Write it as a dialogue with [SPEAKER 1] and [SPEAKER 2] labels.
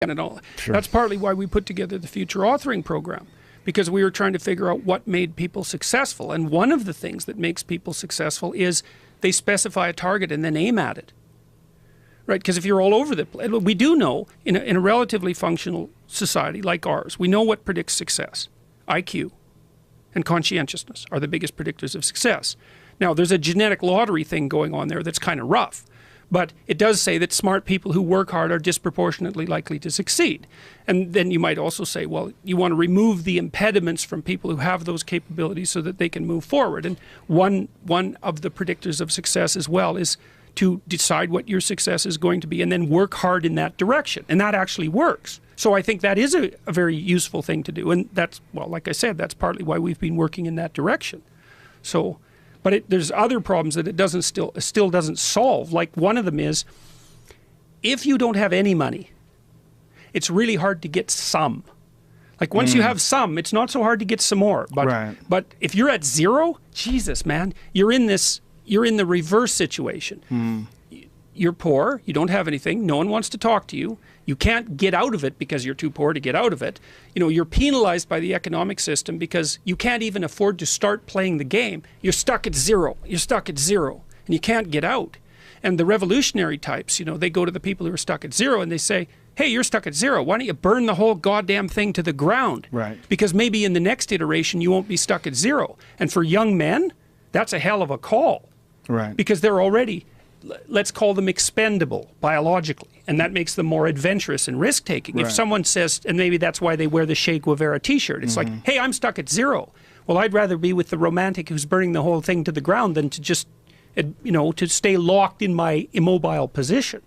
[SPEAKER 1] and all. That's partly why we put together the future authoring program, because we were trying to figure out what made people successful. And one of the things that makes people successful is they specify a target and then aim at it. Right? Because if you're all over the place, we do know in a relatively functional society like ours, we know what predicts success. IQ and conscientiousness are the biggest predictors of success. Now, there's a genetic lottery thing going on there that's kind of rough, but it does say that smart people who work hard are disproportionately likely to succeed. And then you might also say, well, you want to remove the impediments from people who have those capabilities so that they can move forward. And one of the predictors of success as well is to decide what your success is going to be and then work hard in that direction. And that actually works. So I think that is a very useful thing to do. And that's, well, like I said, that's partly why we've been working in that direction. So, but there's other problems that it still doesn't solve. Like one of them is, if you don't have any money, it's really hard to get some. Like once you have some, it's not so hard to get some more. But if you're at zero, Jesus, man, you're in the reverse situation. You're poor, you don't have anything, no one wants to talk to you, you can't get out of it because you're too poor to get out of it. You know, you're penalized by the economic system because you can't even afford to start playing the game. You're stuck at zero, and you can't get out. And the revolutionary types, you know, they go to the people who are stuck at zero and they say, hey, you're stuck at zero, why don't you burn the whole goddamn thing to the ground?
[SPEAKER 2] Right.
[SPEAKER 1] Because maybe in the next iteration you won't be stuck at zero. And for young men, that's a hell of a call.
[SPEAKER 2] Right.
[SPEAKER 1] Because they're already, let's call them expendable biologically, and that makes them more adventurous and risk-taking. If someone says, and maybe that's why they wear the Che Guevara t-shirt, it's like, hey, I'm stuck at zero. Well, I'd rather be with the romantic who's burning the whole thing to the ground than to just, you know, to stay locked in my immobile position.